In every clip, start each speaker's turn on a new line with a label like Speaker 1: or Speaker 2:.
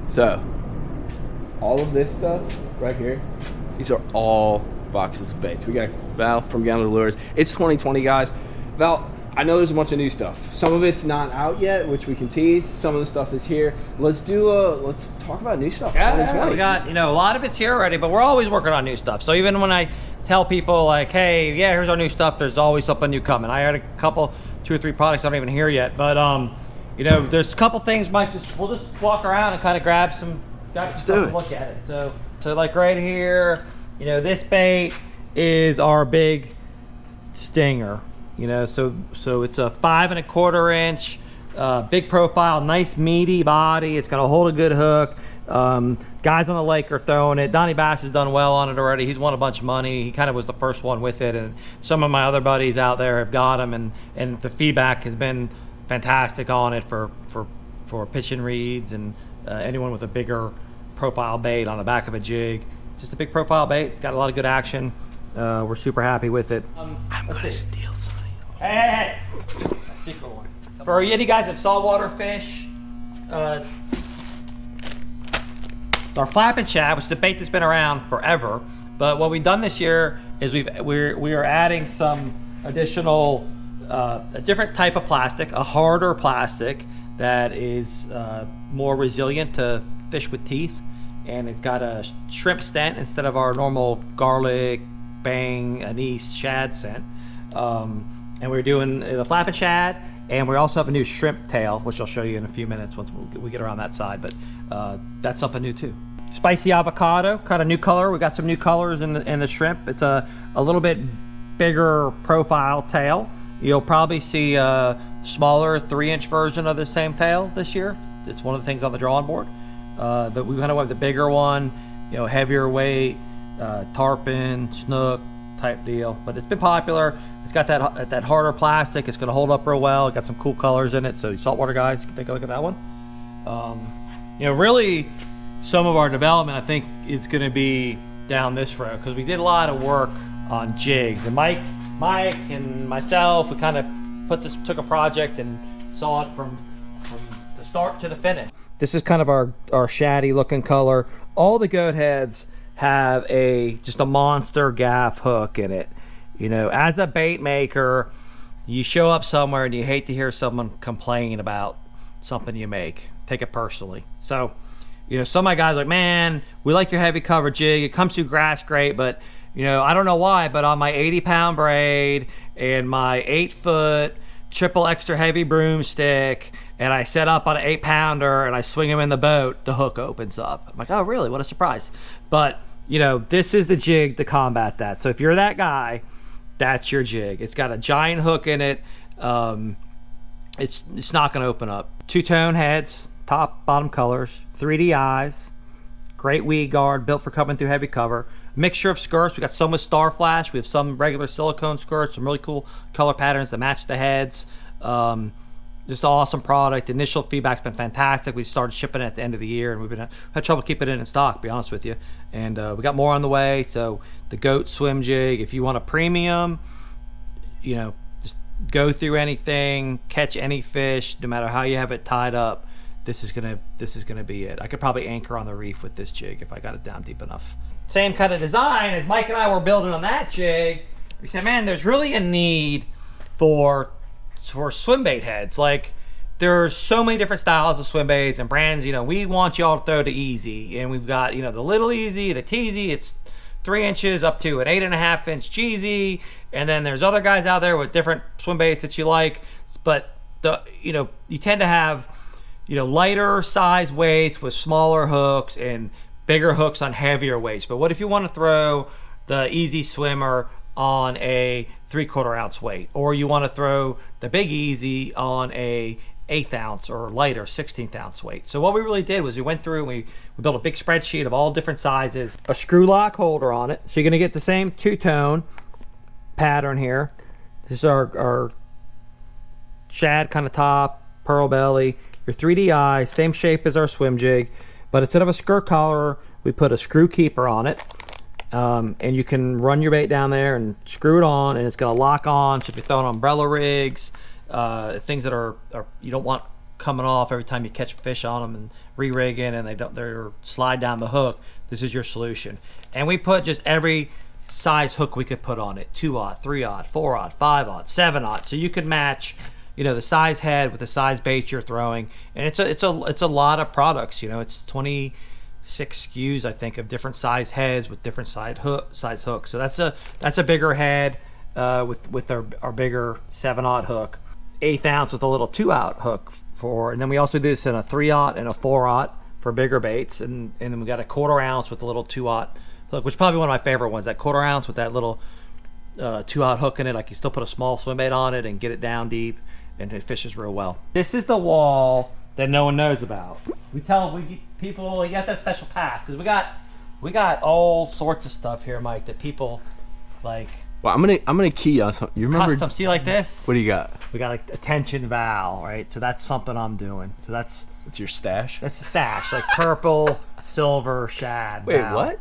Speaker 1: So, all of this stuff right here, these are all boxes of baits. We got Val from Gallon Lures. It's 2020, guys. Val, I know there's a bunch of new stuff. Some of it's not out yet, which we can tease. Some of the stuff is here. Let's talk about new stuff.
Speaker 2: Yeah,
Speaker 1: 2020.
Speaker 2: we got, a lot of it's here already, but we're always working on new stuff. So even when I tell people like, hey, yeah, here's our new stuff, there's always something new coming. I had a couple, 2 or 3 products I don't even hear yet, but there's a couple things, Mike. We'll just walk around and kind of grab some stuff to look at it. So like right here, this bait is our big stinger. So it's a 5 1/4 inch, big profile, nice meaty body. It's gonna hold a good hook. Guys on the lake are throwing it. Donnie Bass has done well on it already. He's won a bunch of money. He kind of was the first one with it, and some of my other buddies out there have got him, and the feedback has been fantastic on it for pitching reeds and anyone with a bigger profile bait on the back of a jig. It's just a big profile bait. It's got a lot of good action. We're super happy with it.
Speaker 1: I'm gonna steal some of these.
Speaker 2: Hey! Secret one. For any guys that saltwater fish, our flapping shad, which is a bait that's been around forever, but what we've done this year is we are adding some additional, a different type of plastic, a harder plastic that is more resilient to fish with teeth, and it's got a shrimp scent instead of our normal garlic, bang, anise, shad scent. And we're doing the flapping shad, and we also have a new shrimp tail, which I'll show you in a few minutes once we get around that side, but that's something new too. Spicy avocado, kind of new color. We got some new colors in the shrimp. It's a little bit bigger profile tail. You'll probably see a smaller 3-inch version of the same tail this year. It's one of the things on the drawing board. But we kind of have the bigger one, heavier weight, tarpon, snook type deal. But it's been popular. It's got that harder plastic. It's going to hold up real well. It got some cool colors in it. So saltwater guys, you can take a look at that one. Really, some of our development, I think, is going to be down this road, because we did a lot of work on jigs. And Mike and myself, we kind of took a project and saw it from the start to the finish. This is kind of our shaddy looking color. All the goat heads have just a monster gaff hook in it. As a bait maker, you show up somewhere and you hate to hear someone complain about something you make. Take it personally. So, some of my guys are like, man, we like your heavy cover jig. It comes through grass great, but I don't know why, but on my 80-pound braid and my 8-foot triple extra heavy broomstick, and I set up on an 8-pounder and I swing him in the boat, the hook opens up. I'm like, oh, really? What a surprise. But, this is the jig to combat that. So if you're that guy, that's your jig. It's got a giant hook in it. It's not going to open up. 2-tone heads, top, bottom colors, 3D eyes, great weed guard, built for coming through heavy cover. Mixture of skirts. We got some with star flash. We have some regular silicone skirts, some really cool color patterns that match the heads. Just an awesome product. Initial feedback's been fantastic. We started shipping it at the end of the year, and we've had trouble keeping it in stock, to be honest with you. And we got more on the way. So the goat swim jig, if you want a premium, just go through anything, catch any fish, no matter how you have it tied up. This is gonna be it. I could probably anchor on the reef with this jig if I got it down deep enough. Same kind of design as Mike and I were building on that jig. We said, man, there's really a need for swim bait heads. Like, there's so many different styles of swim baits and brands. We want y'all to throw the easy, and we've got the little easy, the teasy. It's 3 inches up to an 8.5-inch cheesy, and then there's other guys out there with different swim baits that you like. But you tend to have lighter size weights with smaller hooks and bigger hooks on heavier weights. But what if you want to throw the easy swimmer on a 3/4 ounce weight, or you want to throw the big easy on a 1/8 ounce or lighter 16th ounce weight? So what we really did was we went through and we built a big spreadsheet of all different sizes, a screw lock holder on it, so you're going to get the same 2-tone pattern here. This is our shad kind of top, pearl belly, your 3D eye, same shape as our swim jig, but instead of a skirt collar, we put a screw keeper on it. And you can run your bait down there and screw it on, and it's going to lock on. So if you're throwing umbrella rigs, things that are you don't want coming off every time you catch fish on them and re-rigging and they're slide down the hook, this is your solution. And we put just every size hook we could put on it: 2/0, 3/0, 4/0, 5/0, 7/0. So you could match, you know, the size head with the size bait you're throwing. And it's a lot of products. You know, it's 26 SKUs, I think, of different size heads with different size hooks. So that's a bigger head with our bigger 7/0 hook. 1/8 ounce with a little 2/0 hook and then we also do this in a 3/0 and a 4/0 for bigger baits, and then we got a 1/4 ounce with a little 2/0 hook, which is probably one of my favorite ones. That 1/4 ounce with that little 2/0 hook in it, like you still put a small swim bait on it and get it down deep, and it fishes real well. This is the wall that no one knows about. We tell people you got that special pass because we got all sorts of stuff here, Mike, that people like.
Speaker 1: Well, I'm gonna key on something. You remember?
Speaker 2: Custom. See, like this.
Speaker 1: What do you got?
Speaker 2: We got like attention Val, right? So that's something I'm doing. So that's
Speaker 1: your stash.
Speaker 2: That's the stash, like purple, silver, shad.
Speaker 1: Wait,
Speaker 2: Val,
Speaker 1: what?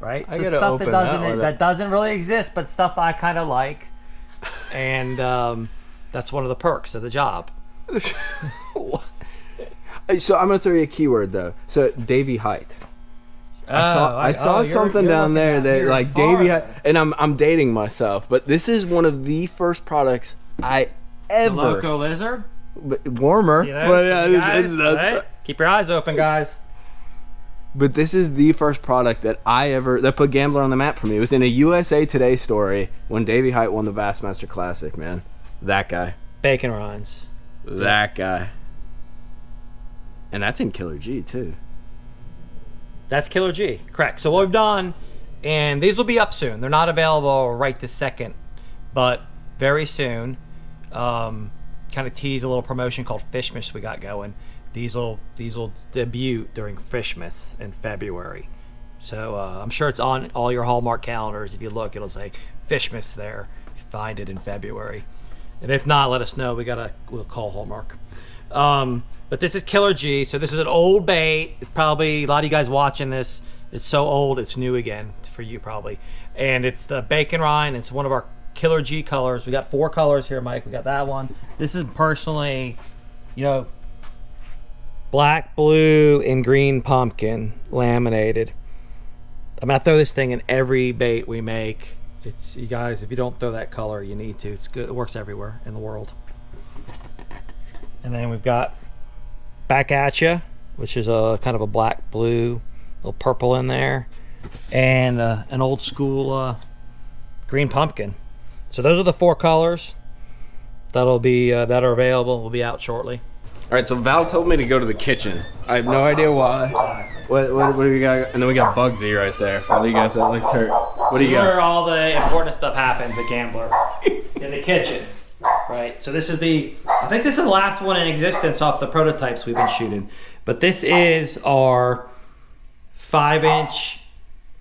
Speaker 2: Right?
Speaker 1: I
Speaker 2: So
Speaker 1: gotta
Speaker 2: stuff
Speaker 1: open
Speaker 2: that doesn't really exist, but stuff I kind of like, and that's one of the perks of the job.
Speaker 1: So I'm gonna throw you a keyword though. So Davey Height. I saw something down there that like Davey Height, and I'm dating myself, but this is one of the first products I ever.
Speaker 2: The Loco Lizard.
Speaker 1: Warmer.
Speaker 2: You know,
Speaker 1: But,
Speaker 2: right? Keep your eyes open, guys.
Speaker 1: But this is the first product that that put Gambler on the map for me. It was in a USA Today story when Davey Height won the Bassmaster Classic, man. That guy.
Speaker 2: Bacon rinds.
Speaker 1: That guy. And that's in Killer G, too.
Speaker 2: That's Killer G, correct. So what we've done, and these will be up soon. They're not available right this second, but very soon. Kind of tease a little promotion called Fishmas we got going. These will debut during Fishmas in February. So I'm sure it's on all your Hallmark calendars. If you look, it'll say Fishmas there. You find it in February. And if not, let us know. We'll call Hallmark. But this is Killer G. So this is an old bait. It's probably a lot of you guys watching this. It's so old, it's new again. It's for you probably. And it's the bacon rind. It's one of our Killer G colors. We got 4 colors here, Mike. We got that one. This is personally, you know, black, blue, and green pumpkin laminated. I'm gonna throw this thing in every bait we make. It's, you guys, if you don't throw that color, you need to. It's good. It works everywhere in the world. And then we've got Back At Ya, which is a kind of a black, blue, little purple in there, and an old school green pumpkin. So those are the 4 colors that'll be that are available. Will be out shortly.
Speaker 1: All right, so Val told me to go to the kitchen. I have no idea why. What do we got? And then we got Bugsy right there for all you guys that like turd. What do you got?
Speaker 2: Where all the important stuff happens at Gambler, in the kitchen, right? So this is I think this is the last one in existence off the prototypes we've been shooting. But this is our 5-inch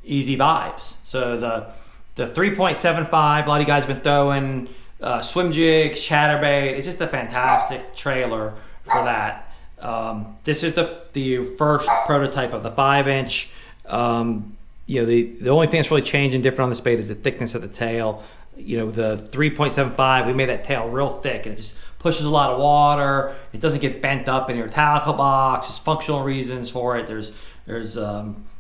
Speaker 2: Easy Vibes. So the 3.75. A lot of you guys have been throwing swim jigs, chatterbait. It's just a fantastic trailer for that. This is the first prototype of the 5-inch. You know, the only thing that's really changing different on this bait is the thickness of the tail. You know, the 3.75, we made that tail real thick, and it just pushes a lot of water. It doesn't get bent up in your tackle box. There's functional reasons for it. There's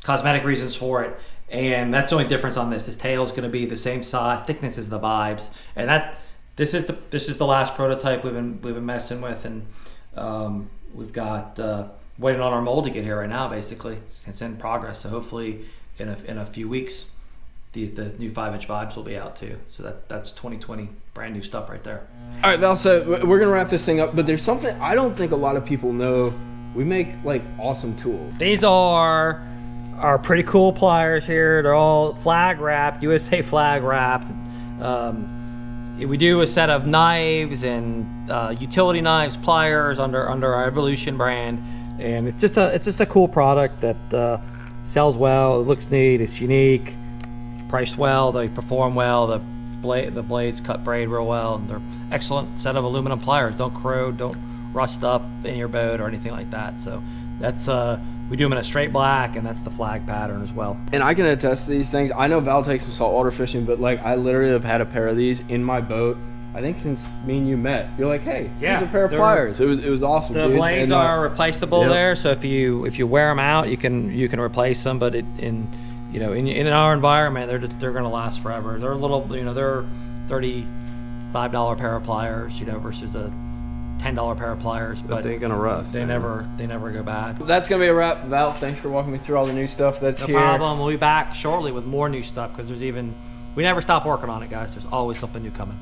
Speaker 2: cosmetic reasons for it, and that's the only difference on this. This tail is going to be the same size, thickness as the Vibes, and this is the last prototype we've been messing with, and we've got waiting on our mold to get here right now. Basically, it's in progress. So hopefully, in a few weeks, the new 5-inch Vibes will be out too. So that's 2020 brand new stuff right there.
Speaker 1: All right, Val. So we're gonna wrap this thing up, but there's something I don't think a lot of people know. We make like awesome tools.
Speaker 2: These are our pretty cool pliers here. They're all flag wrapped, USA flag wrapped. We do a set of knives and utility knives, pliers under our Evolution brand, and it's just a cool product that sells well. It looks neat. It's unique. Priced well. They perform well. The blades cut braid real well, and they're excellent set of aluminum pliers. Don't corrode, don't rust up in your boat or anything like that. So that's we do them in a straight black, and that's the flag pattern as well.
Speaker 1: And I can attest to these things. I know Val takes some saltwater fishing, but like I literally have had a pair of these in my boat I think since me and you met. You're like, hey,
Speaker 2: Yeah,
Speaker 1: here's a pair of pliers. It was awesome.
Speaker 2: The
Speaker 1: dude.
Speaker 2: blades
Speaker 1: And,
Speaker 2: are replaceable
Speaker 1: yep.
Speaker 2: there, so if you wear them out, you can replace them. But in our environment, they're going to last forever. They're a little, they're $35 pair of pliers, versus a $10 pair of pliers.
Speaker 1: But they ain't gonna rust.
Speaker 2: They never go bad.
Speaker 1: That's gonna be a wrap. Val, thanks for walking me through all the new stuff that's here.
Speaker 2: No problem. We'll be back shortly with more new stuff because we never stop working on it, guys. There's always something new coming.